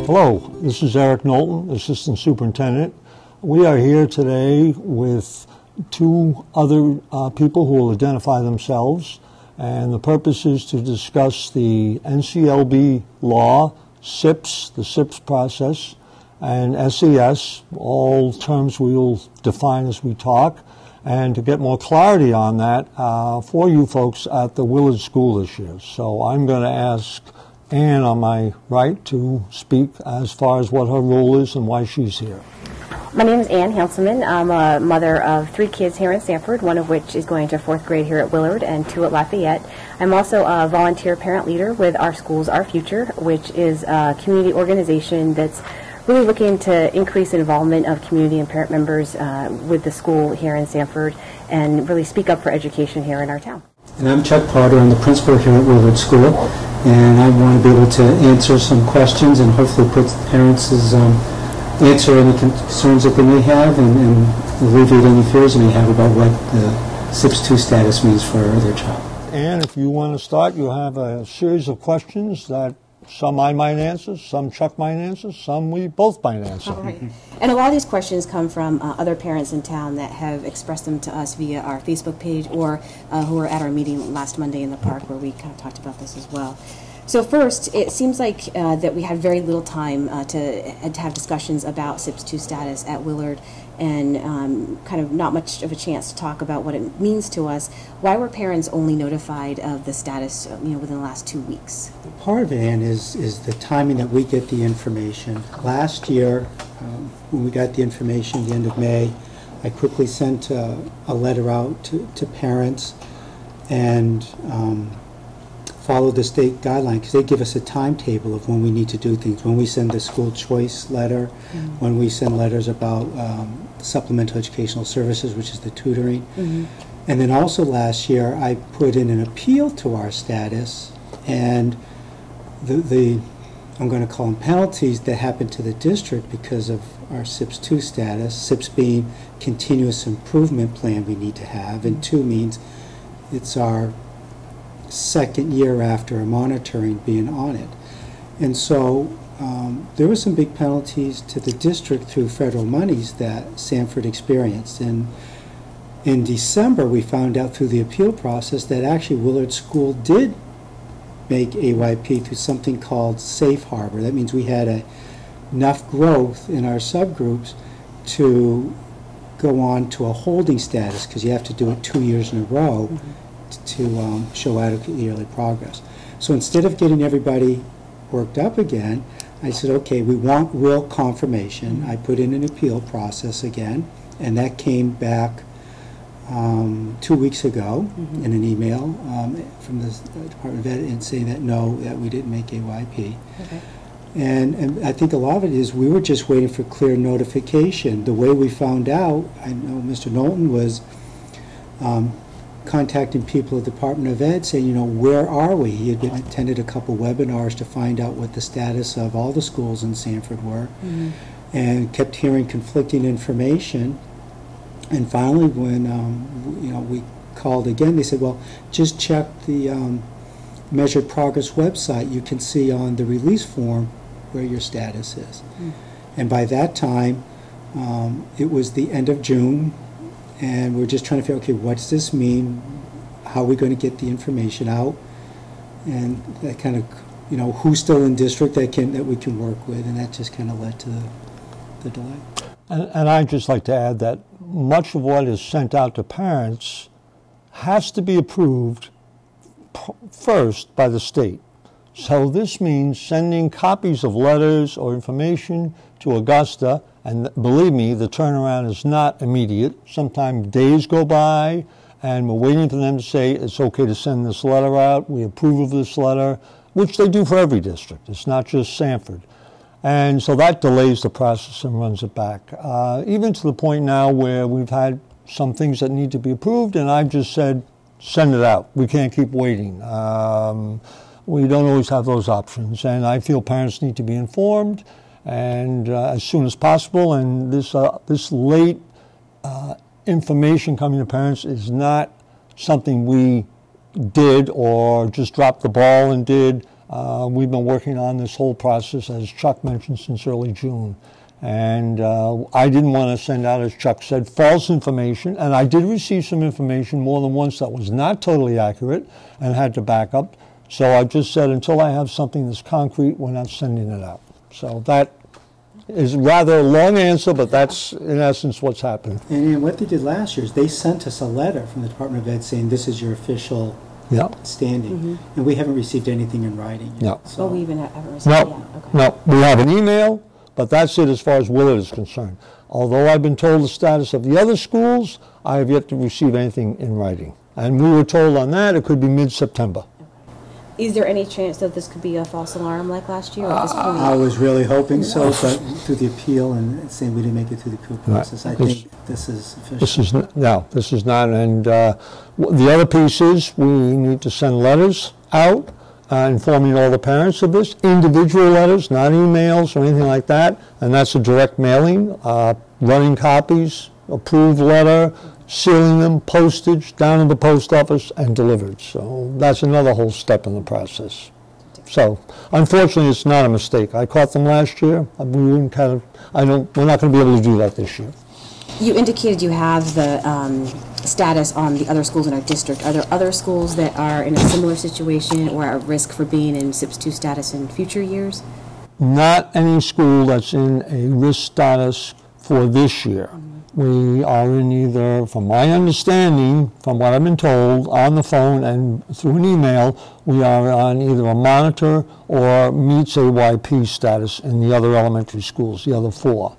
Hello, this is Eric Knowlton, Assistant Superintendent. We are here today with two other people who will identify themselves, and the purpose is to discuss the NCLB law, CIPS, the CIPS process, and SES, all terms we will define as we talk, and to get more clarity on that for you folks at the Willard School this year. So I'm going to ask Anne on my right to speak as far as what her role is and why she's here. My name is Anne Hanselman. I'm a mother of 3 kids here in Sanford, one of which is going to 4th grade here at Willard and 2 at Lafayette. I'm also a volunteer parent leader with Our Schools, Our Future, which is a community organization that's really looking to increase involvement of community and parent members with the school here in Sanford and really speak up for education here in our town. And I'm Chuck Potter. I'm the principal here at Willard School, and I want to be able to answer some questions and hopefully put parents' answer any concerns that they may have and alleviate any fears they may have about what the CIPS 2 status means for their child. And if you want to start, you have a series of questions that some I might answer, some Chuck might answer, some we both might answer. All right. And a lot of these questions come from other parents in town that have expressed them to us via our Facebook page or who were at our meeting last Monday in the park where we kind of talked about this as well. So first, it seems like that we had very little time to have discussions about CIPS 2 status at Willard and kind of not much of a chance to talk about what it means to us. Why were parents only notified of the status within the last 2 weeks? Part of it, Ann, is the timing that we get the information. Last year, when we got the information at the end of May, I quickly sent a letter out to parents and follow the state guideline because they give us a timetable of when we need to do things. When we send the school choice letter, when we send letters about supplemental educational services, which is the tutoring. And then also last year I put in an appeal to our status, and the I'm going to call them penalties that happened to the district because of our CIPS 2 status, CIPS being continuous improvement plan we need to have, and 2 means it's our 2nd year after a monitoring being on it. And so there were some big penalties to the district through federal monies that Sanford experienced. And in December we found out through the appeal process that actually Willard School did make AYP through something called safe harbor. That means we had enough growth in our subgroups to go on to a holding status, because you have to do it 2 years in a row to show adequate yearly progress. So instead of getting everybody worked up again, I said, okay, we want real confirmation. I put in an appeal process again, and that came back 2 weeks ago in an email from the Department of Ed and saying that no, that we didn't make AYP. Okay. And I think a lot of it is we were just waiting for clear notification. The way we found out, I know Mr. Knowlton was contacting people at the Department of Ed saying, where are we? He had attended a couple webinars to find out what the status of all the schools in Sanford were, and kept hearing conflicting information. And finally, when we called again, they said, well, just check the Measured Progress website. You can see on the release form where your status is. And by that time, it was the end of June, and we're just trying to figure, okay, what does this mean? How are we going to get the information out? And that kind of, who's still in district that we can work with, and that just kind of led to the delay. And I'd just like to add that much of what is sent out to parents has to be approved first by the state. So this means sending copies of letters or information to Augusta, and believe me, the turnaround is not immediate. Sometimes days go by, and we're waiting for them to say it's okay to send this letter out, we approve of this letter, which they do for every district. It's not just Sanford. And so that delays the process and runs it back, even to the point now where we've had some things that need to be approved, and I've just said, send it out. We can't keep waiting. We don't always have those options, and I feel parents need to be informed, and as soon as possible. And this late information coming to parents is not something we did or just dropped the ball and did. We've been working on this whole process, as Chuck mentioned, since early June. And I didn't want to send out, as Chuck said, false information. And I did receive some information more than once that was not totally accurate and had to back up. So I just said, until I have something that's concrete, we're not sending it out. So that is rather a long answer, but that's in essence what's happened. And what they did last year is they sent us a letter from the Department of Ed saying this is your official standing. And we haven't received anything in writing yet. No. So. Oh, we even haven't received it yet. Okay. No, we have an email, but that's it as far as Willard is concerned. Although I've been told the status of the other schools, I have yet to receive anything in writing. And we were told on that it could be mid-September. Is there any chance that this could be a false alarm like last year at this point? I was really hoping so, but through the appeal and saying we didn't make it through the appeal process, I think this is official. This is not. And the other piece is we need to send letters out informing all the parents of this, individual letters, not emails or anything like that. And that's a direct mailing, running copies, approved letter, sealing them, postage, down in the post office, and delivered. So that's another whole step in the process. So unfortunately, it's not a mistake. I caught them last year. We're not going to be able to do that this year. You indicated you have the status on the other schools in our district. Are there other schools that are in a similar situation or at risk for being in SIPS 2 status in future years? Not any school that's in a risk status for this year. We are in either, from my understanding, from what I've been told, on the phone and through an email, we are on either a monitor or meets AYP status in the other elementary schools, the other 4.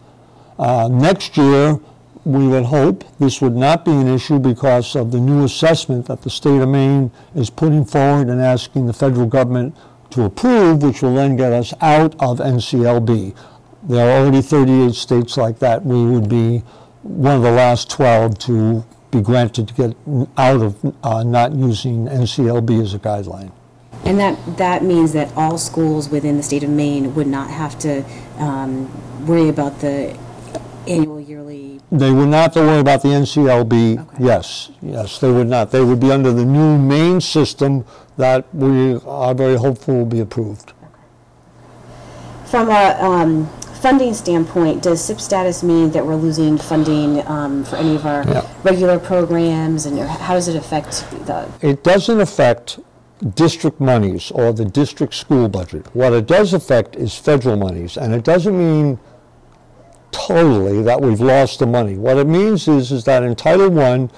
Next year, we would hope this would not be an issue because of the new assessment that the state of Maine is putting forward and asking the federal government to approve, which will then get us out of NCLB. There are already 38 states like that. We would be one of the last 12 to be granted to get out of not using NCLB as a guideline. And that means that all schools within the state of Maine would not have to worry about the annual, yearly... They would not have to worry about the NCLB, okay. Yes, they would not. They would be under the new Maine system that we are very hopeful will be approved. Okay. From a funding standpoint, does SIP status mean that we're losing funding for any of our regular programs, and how does it affect the... It doesn't affect district monies or the district school budget. What it does affect is federal monies, and it doesn't mean totally that we've lost the money. What it means is that in Title I,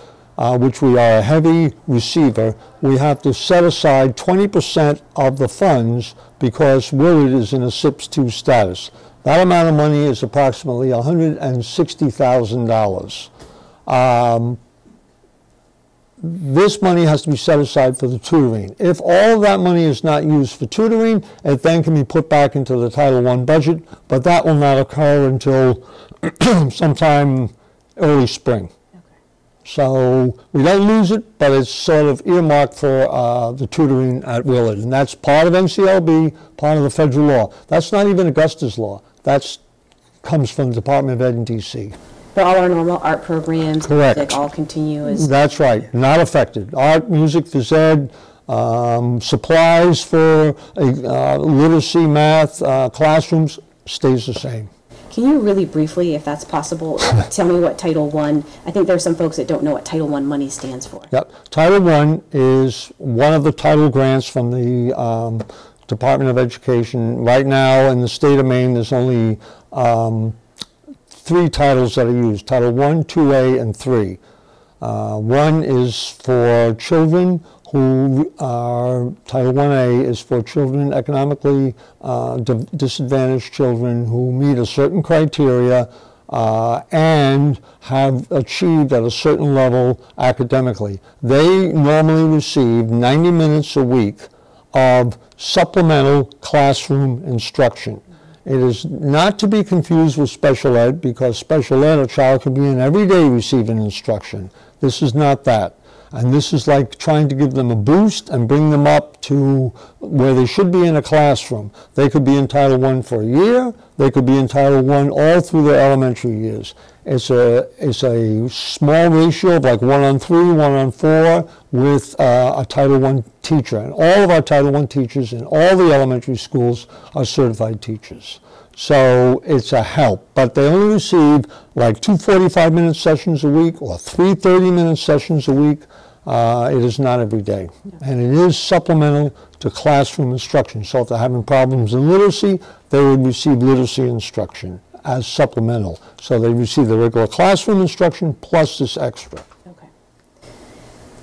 which we are a heavy receiver, we have to set aside 20% of the funds because Willard is in a SIPS 2 status. That amount of money is approximately $160,000. This money has to be set aside for the tutoring. If all of that money is not used for tutoring, it then can be put back into the Title I budget, but that will not occur until sometime early spring. Okay. So we don't lose it, but it's sort of earmarked for the tutoring at Willard, and that's part of NCLB, part of the federal law. That's not even Augusta's law. That comes from the Department of Ed in D.C. But all our normal art programs, correct, music, all continue as... That's right, not affected. Art, music, phys ed, supplies for literacy, math, classrooms stays the same. Can you really briefly, if that's possible, tell me what Title I... I think there are some folks that don't know what Title I money stands for. Yep. Title I is one of the title grants from the Department of Education. Right now in the state of Maine, there's only 3 titles that are used, Title I, 2A, and 3. One is for children who are, Title I-A is for children, economically disadvantaged children who meet a certain criteria and have achieved at a certain level academically. They normally receive 90 minutes a week of supplemental classroom instruction. It is not to be confused with special ed, because special ed, a child could be in every day receiving instruction. This is not that. And this is like trying to give them a boost and bring them up to where they should be in a classroom. They could be in Title I for a year. They could be in Title I all through their elementary years. It's a small ratio of like 1:3, 1:4 with a Title I teacher. And all of our Title I teachers in all the elementary schools are certified teachers. So it's a help, but they only receive like 2 45-minute sessions a week or 3 30-minute sessions a week. It is not every day, and it is supplemental to classroom instruction. So if they're having problems in literacy, they would receive literacy instruction as supplemental. So they receive the regular classroom instruction plus this extra.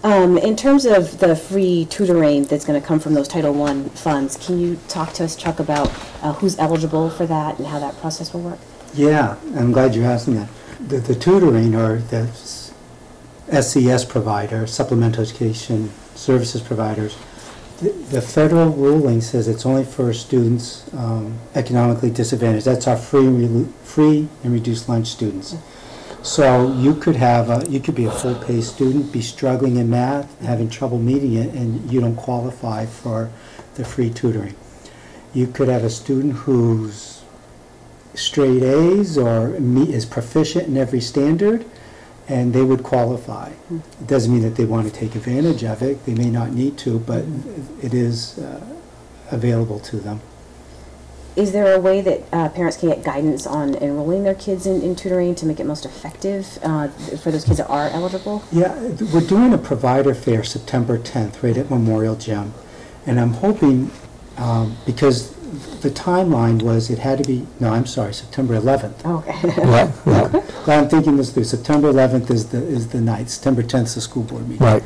In terms of the free tutoring that's going to come from those Title I funds, can you talk to us, Chuck, about who's eligible for that and how that process will work? Yeah, I'm glad you're asking that. The tutoring, or the SES provider, Supplemental Education Services providers, the federal ruling says it's only for students economically disadvantaged. That's our free and reduced lunch students. So you could have you could be a full-pay student, be struggling in math, having trouble meeting it, and you don't qualify for the free tutoring. You could have a student who's straight A's or is proficient in every standard, and they would qualify. It doesn't mean that they want to take advantage of it. They may not need to, but it is available to them. Is there a way that parents can get guidance on enrolling their kids in tutoring to make it most effective for those kids that are eligible? Yeah, we're doing a provider fair September 10th right at Memorial Gym. And I'm hoping, because the timeline was it had to be, no, I'm sorry, September 11th. Okay. Well, I'm thinking this through. September 11th is the night. September 10th is the school board meeting. Right.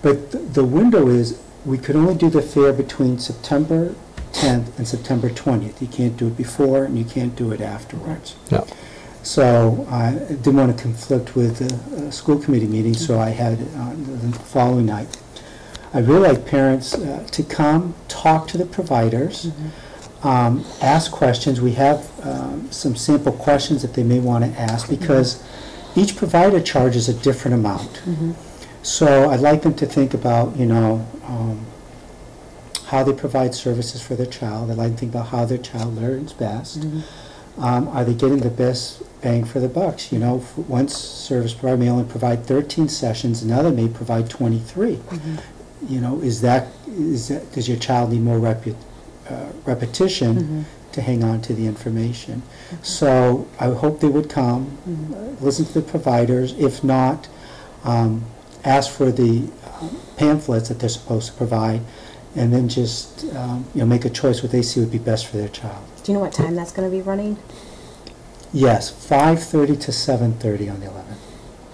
But the window is we could only do the fair between September 10th and September 20th. You can't do it before and you can't do it afterwards. Yeah. So I didn't want to conflict with the school committee meeting, so I had it on the following night. I'd really like parents to come, talk to the providers, ask questions. We have some sample questions that they may want to ask, because each provider charges a different amount. So I'd like them to think about, how they provide services for their child. I'd like to think about how their child learns best. Are they getting the best bang for the bucks? One service provider may only provide 13 sessions, another may provide 23. Does your child need more repetition to hang on to the information? So I hope they would come, listen to the providers. If not, ask for the pamphlets that they're supposed to provide, and then just make a choice what they see would be best for their child. Do you know what time that's going to be running? Yes, 5:30 to 7:30 on the 11th.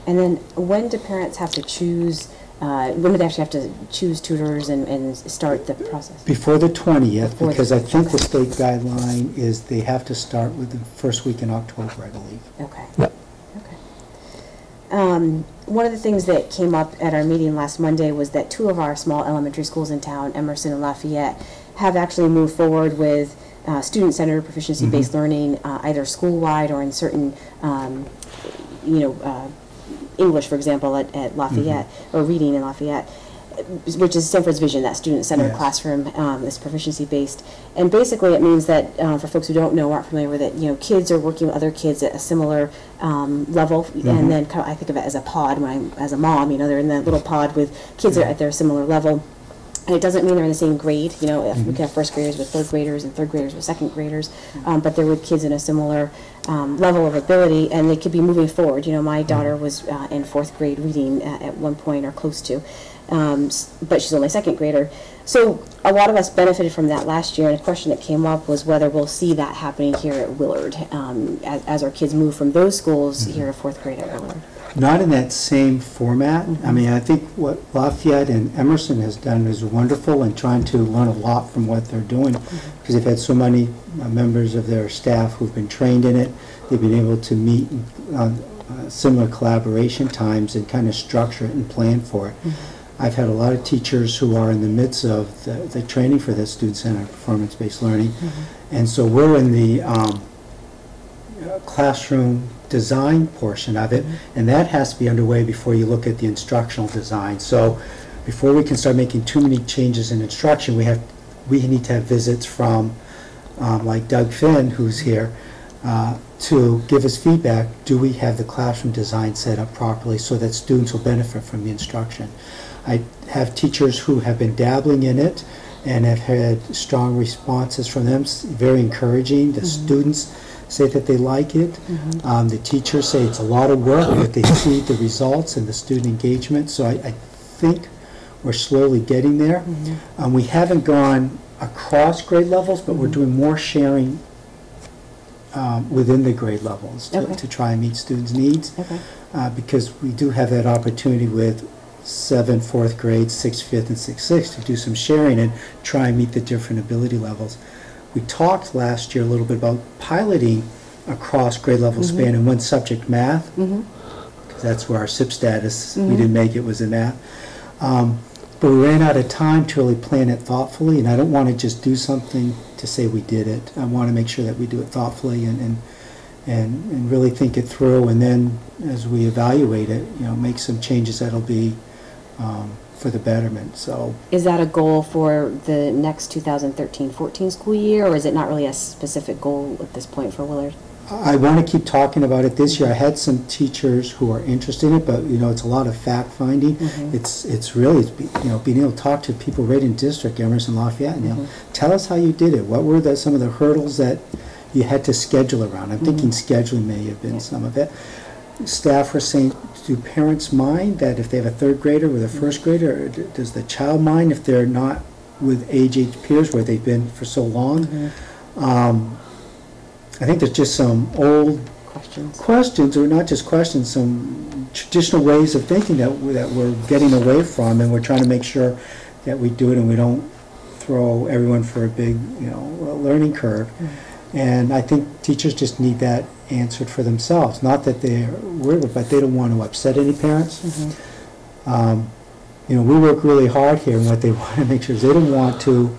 And then when do parents have to choose, when do they actually have to choose tutors and start the process? Before the 20th, because I think the okay. state guideline is they have to start with the first week in October, I believe. Okay. Yep. Okay. One of the things that came up at our meeting last Monday was that 2 of our small elementary schools in town, Emerson and Lafayette, have actually moved forward with student-centered proficiency-based learning, either school-wide or in certain, English, for example, at Lafayette, or reading in Lafayette, which is Stanford's vision, that student-centered classroom is proficiency-based. And basically it means that, for folks who don't know, aren't familiar with it, kids are working with other kids at a similar level, and then I think of it as a pod. As a mom, they're in that little pod with kids that are at their similar level. And it doesn't mean they're in the same grade. We can have first graders with third graders and third graders with second graders, but they're with kids in a similar level of ability, and they could be moving forward. My daughter was in 4th grade reading at one point, or close to, but she's only a second grader. So a lot of us benefited from that last year, and a question that came up was whether we'll see that happening here at Willard as our kids move from those schools here to 4th grade at Willard. Not in that same format. I mean, I think what Lafayette and Emerson has done is wonderful, and trying to learn a lot from what they're doing, because they've had so many members of their staff who've been trained in it. They've been able to meet on similar collaboration times and kind of structure it and plan for it. I've had a lot of teachers who are in the midst of the training for this student-centered performance-based learning, and so we're in the classroom design portion of it, and that has to be underway before you look at the instructional design. So before we can start making too many changes in instruction, we need to have visits from like Doug Finn, who's here, to give us feedback. Do we have the classroom design set up properly so that students will benefit from the instruction? I have teachers who have been dabbling in it and have had strong responses from them, very encouraging. The students say that they like it. The teachers say it's a lot of work, but they see the results and the student engagement. So I think we're slowly getting there. We haven't gone across grade levels, but we're doing more sharing within the grade levels to try and meet students' needs, because we do have that opportunity with 7th, 4th grade, 6th, 5th, and 6th, 6th to do some sharing and try and meet the different ability levels. We talked last year a little bit about piloting across grade level span in one subject, math, because that's where our CIPS status, we didn't make it, was in math. But we ran out of time to really plan it thoughtfully, and I don't want to just do something to say we did it. I want to make sure that we do it thoughtfully and really think it through, and then as we evaluate it, make some changes that'll be for the betterment. So, is that a goal for the next 2013-14 school year, or is it not really a specific goal at this point for Willard? I want to keep talking about it this year. I had some teachers who are interested in it, but it's a lot of fact finding. It's really being able to talk to people right in district, Emerson, Lafayette, and tell us how you did it. What were some of the hurdles that you had to schedule around? I'm thinking scheduling may have been some of it. Staff were saying, do parents mind that if they have a 3rd grader with a 1st grader, or does the child mind if they're not with age peers where they've been for so long? I think there's just some old questions, or not just questions, some traditional ways of thinking that we're getting away from, and we're trying to make sure that we do it and we don't throw everyone for a big learning curve. And I think teachers just need that answered for themselves. Not that they're worried, but they don't want to upset any parents. We work really hard here, and what they want to make sure is they don't want to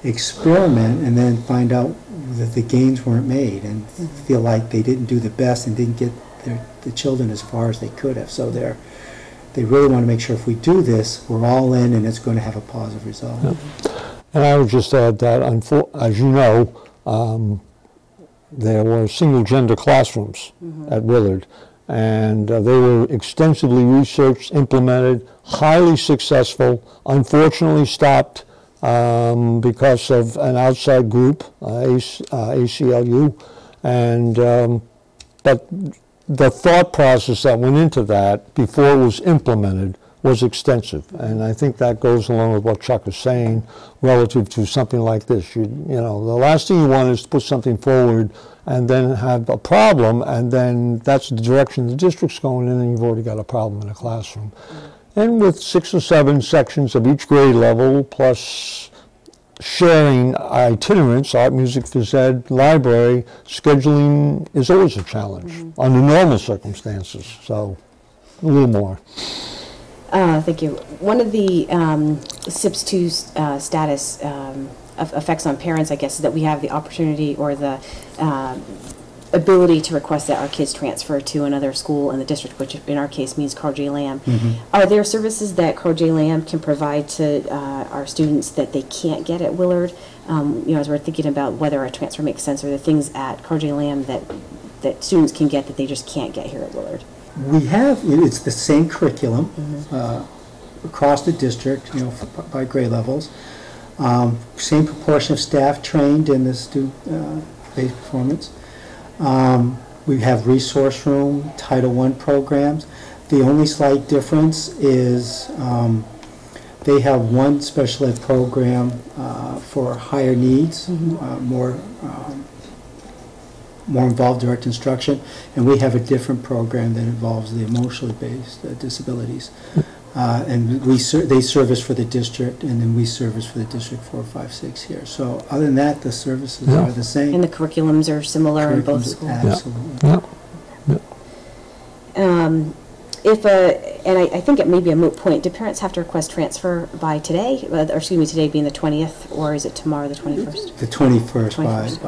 experiment and then find out that the gains weren't made and feel like they didn't do the best and didn't get the children as far as they could have. So they really want to make sure if we do this, we're all in and it's going to have a positive result. And I would just add that, as you know, there were single-gender classrooms at Willard, and they were extensively researched, implemented, highly successful, unfortunately stopped because of an outside group, ACLU, and but the thought process that went into that before it was implemented was extensive, and I think that goes along with what Chuck is saying relative to something like this. The last thing you want is to put something forward and then have a problem, and then that's the direction the district's going in, and you've already got a problem in the classroom. And with 6 or 7 sections of each grade level, plus sharing itinerants, art, music, phys ed, library, scheduling is always a challenge under normal circumstances, so a little more. Thank you. One of the CIPS-2 status effects on parents, I guess, is that we have the opportunity or the ability to request that our kids transfer to another school in the district, which in our case means Carl J. Lamb. Are there services that Carl J. Lamb can provide to our students that they can't get at Willard? As we're thinking about whether a transfer makes sense, or the things at Carl J. Lamb that students can get that they just can't get here at Willard? We have, it's the same curriculum across the district, by grade levels. Same proportion of staff trained in the student-based performance. We have resource room, Title I programs. The only slight difference is they have one special ed program for higher needs, more involved direct instruction, and we have a different program that involves the emotionally based disabilities. And they service for the district, and then we service for the district 4, 5, 6 here. So other than that, the services are the same. And the curriculums are similar in both schools? Absolutely. If And I think it may be a moot point. Do parents have to request transfer by today? Or excuse me, today being the 20th, or is it tomorrow, the 21st? The 21st, 21st.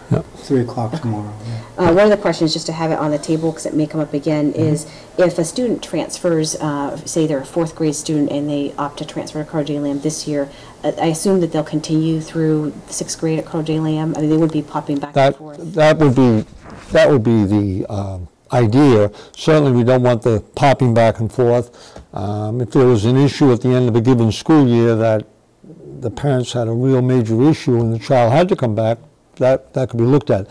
by 3 o'clock tomorrow. Yeah. One of the questions, just to have it on the table, because it may come up again, is if a student transfers, say they're a 4th grade student and they opt to transfer to Carl J. Lamb this year, I assume that they'll continue through 6th grade at Carl J. Lamb? I mean, they wouldn't be popping back and forth. That would be the idea. Certainly we don't want the popping back and forth. If there was an issue at the end of a given school year that the parents had a real major issue and the child had to come back, that could be looked at.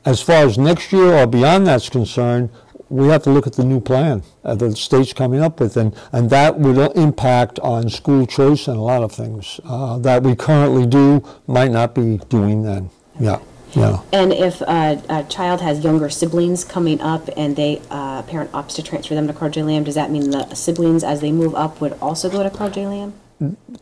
As far as next year or beyond that's concerned, we have to look at the new plan that the state's coming up with, and that would impact on school choice and a lot of things that we currently do, might not be doing then. Yeah. Yeah. And if a child has younger siblings coming up and a parent opts to transfer them to Carl J. Lamb, does that mean the siblings, as they move up, would also go to Carl J. Lamb?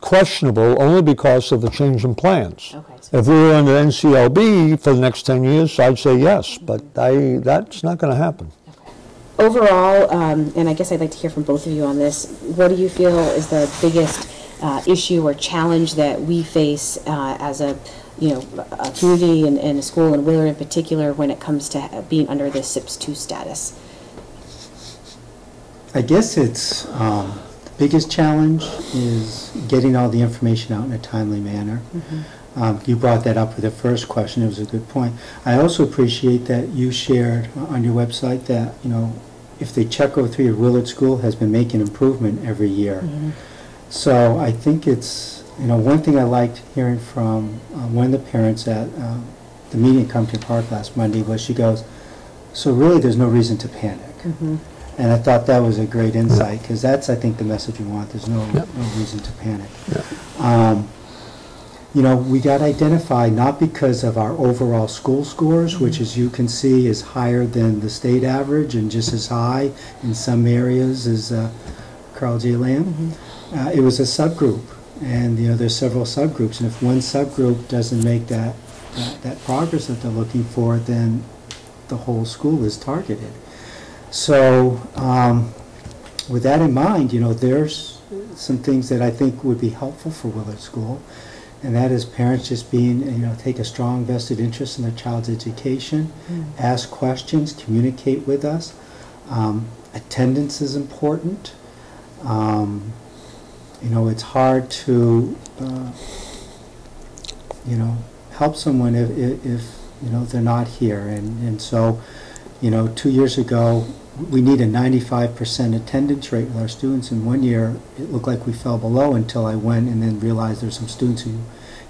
Questionable, only because of the change in plans. Okay, so if we were under NCLB for the next 10 years, I'd say yes, but that's not going to happen. Okay. Overall, and I guess I'd like to hear from both of you on this, what do you feel is the biggest issue or challenge that we face as a community and a school in Willard in particular when it comes to being under the CIPS 2 status? I guess it's the biggest challenge is getting all the information out in a timely manner. You brought that up with the first question. It was a good point. I also appreciate that you shared on your website that, if they check over through your Willard school has been making improvement every year. So I think it's, one thing I liked hearing from one of the parents at the meeting at Compton Park last Monday was she goes, so really there's no reason to panic. And I thought that was a great insight, because that's, I think, the message we want. There's no reason to panic. We got to identify, not because of our overall school scores, which, as you can see, is higher than the state average and just as high in some areas as Carl J. Lamb. It was a subgroup, and there's several subgroups, and if one subgroup doesn't make that progress that they're looking for, then the whole school is targeted. So with that in mind, there's some things that I think would be helpful for Willard School, and that is parents just take a strong vested interest in their child's education, ask questions, communicate with us. Attendance is important. It's hard to help someone if they're not here, and so 2 years ago we need a 95% attendance rate with our students, and 1 year it looked like we fell below until I went and then realized there's some students who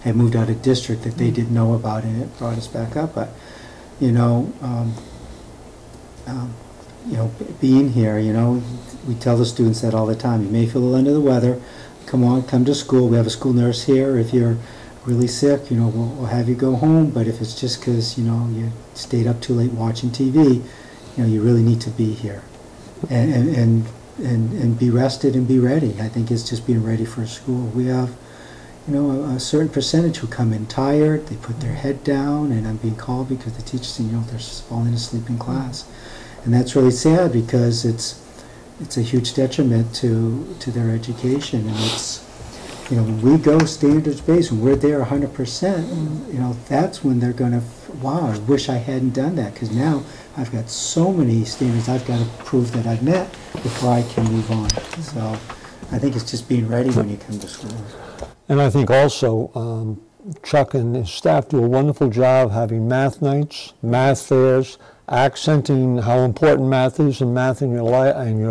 had moved out of district that they didn't know about, and it brought us back up. But being here, we tell the students that all the time. You may feel a little under the weather. Come to school. We have a school nurse here. If you're really sick, we'll have you go home. But if it's just because you stayed up too late watching TV, you really need to be here, and be rested and be ready. I think it's just being ready for school. We have a certain percentage who come in tired. They put their head down, and I'm being called because the teacher said they're falling asleep in class, and that's really sad because it's a huge detriment to their education. And it's when we go standards-based, when we're there 100%, that's when they're going to, wow, I wish I hadn't done that, because now I've got so many standards I've got to prove that I've met before I can move on. So I think it's just being ready when you come to school. And I think also Chuck and his staff do a wonderful job having math nights, math fairs, accenting how important math is and math in your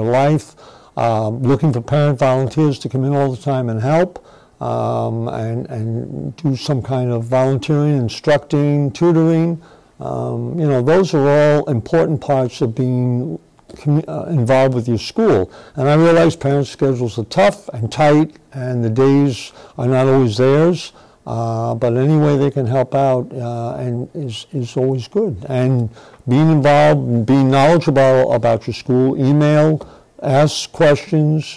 life, looking for parent volunteers to come in all the time and help, and do some kind of volunteering, instructing, tutoring. Those are all important parts of being involved with your school. And I realize parents' schedules are tough and tight, and the days are not always theirs. But any way they can help out and is always good. And being involved and being knowledgeable about your school, email, ask questions,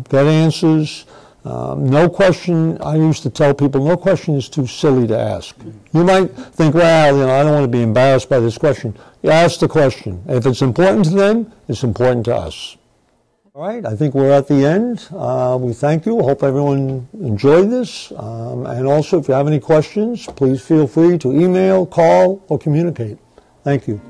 get answers. No question, I used to tell people, no question is too silly to ask. You might think, well, I don't want to be embarrassed by this question. You ask the question. If it's important to them, it's important to us. All right, I think we're at the end. We thank you. Hope everyone enjoyed this. And also, if you have any questions, please feel free to email, call, or communicate. Thank you.